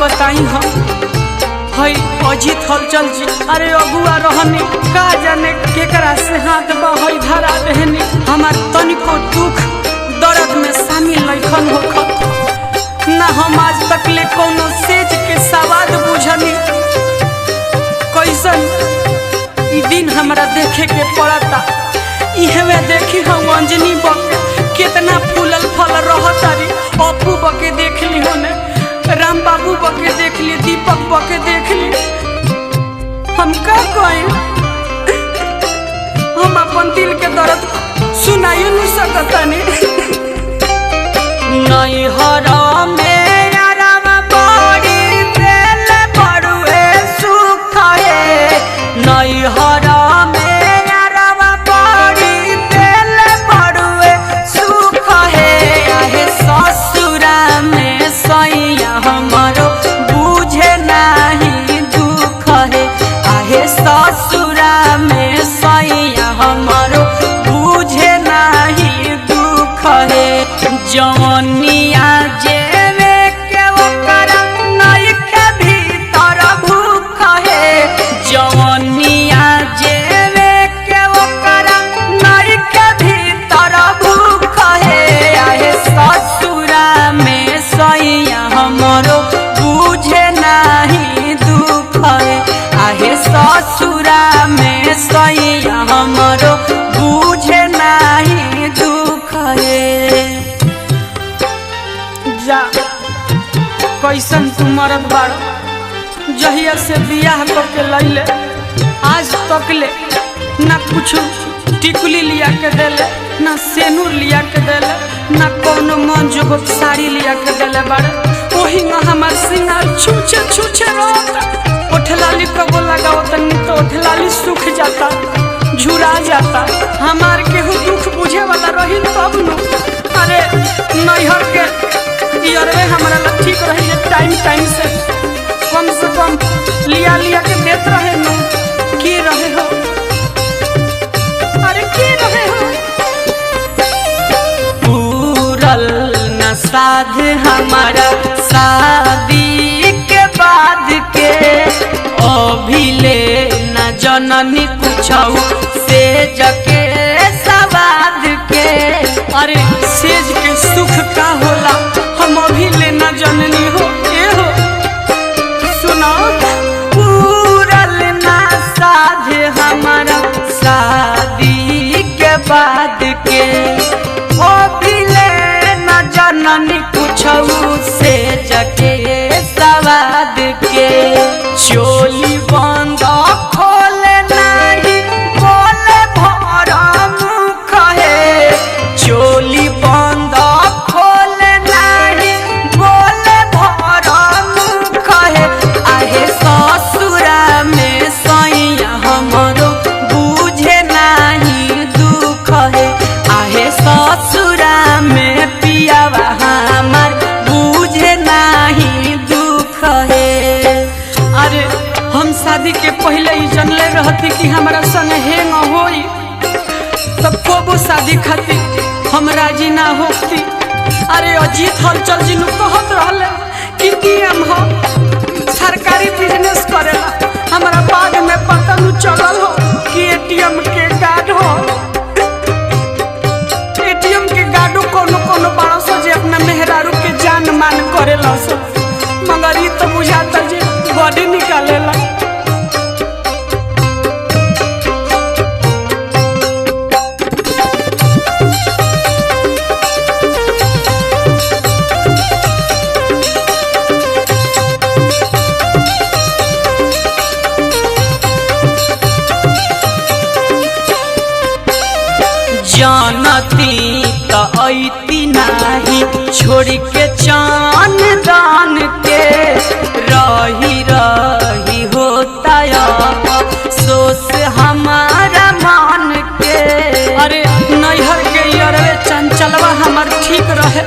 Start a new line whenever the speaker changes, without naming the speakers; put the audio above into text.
बताई हम हई अजीत हलचल जी। अरे अगुआ रहनी का जाने केकरा से हाथ बहई धरा देहनी। हमार तनिको दुख दर्द में शामिल लइखन होखत ना। हम आज तक ले कोनो सेज के सवाद बुझनी। कैसन ई दिन हमरा देखे के पड़ता। इहवे देखी हम अंजनी बके कितना फूलल फल रहतारी। अपू बके देख ली होने, राम बाबू बके देख ली, दीपक बके देख ली। हम का कहें, हम अपन दिल के दर्द सुनाई नहीं सकतानी। नहीं हरा में यारावा बड़ी दिल बड़ुए सुख है। नहीं हरा में यारावा बड़ी दिल बड़ुए सुख है। आहे ससुरा में सैया हमारो बुझे नहीं दुख है। आहे ससुरा में सैया हमारो बुझे नहीं दुख है। जवनिया जेवे के ओकरा नई के भीतर भूख है। जवनिया जेवे के ओकरा नई के भीतर भूख है। आहे ससुरा में सैया हमारो बुझे नहीं दुख है। आहे ससुरा में सैया हमारो बुझे नहीं दुख है। जा कैसन तू मरद बाड़ो। जहिया से बियाह करके लैले आज तक ले ना कुछ टिकुली लिया के देले, ना सेनूर लिया के देले, ना कोनो मन जोगक साड़ी लिया के देले बाड़े। वही में हमार सिंगार छूछे छूछे रहता। ओठलाली कबो लगाओ तनी तो ओठलाली सूख जाता, झुरा जाता। हमार केहू दुख बुझे वाला रही तब न। अरे नैहर के इयरवे हमारा ला ठीक रहे जे टाइम से कम लिया के देत रहे न। की रहे हो, अरे की रहे हो। पूरल न साध हमारा शादी के बाद के अभी ले न जननी कुछऊ सेज के सवाद के। अरे सेज के सुख का होला हम अभी ले न जननी हो। ए हो सुनो, पूरल ना साध हमारा शादी के बाद के अभी ले न जननी कुछऊ सेज के सवाद के। चोली बंद खोले नहीं बोले भरा मुख है। चोली बंद खोले नहीं बोले भरा मुख है। आहे ससुरा में सैया हमारो बुझे नहीं दुख है। आहे ससुरा में पियावा हमार बुझे नहीं दुख है। अरे हम शादी के पहले ही जानले रहती कि हमारा संग हेंग होई तब को शादी खाती हम राजी ना होती। अरे अजीत हलचल जी कहत रहले कि हम सरकारी बिजनेस करेला। हमारा बाद में पता न चलल हो कि एटीएम के गार्ड हो। एटीएम के गार्डो कोनो बड़ा सो जे अपना मेहरारू के जान मान करेला सो। मगर ई तो बुझाता जे बॉडी निकालेला। जानती तो ऐती नाही छोड़ के चान दान के। रही रही होता सोच हमारा मान के। अरे नैहर के यारवे चंचलवा हमार ठीक रहे।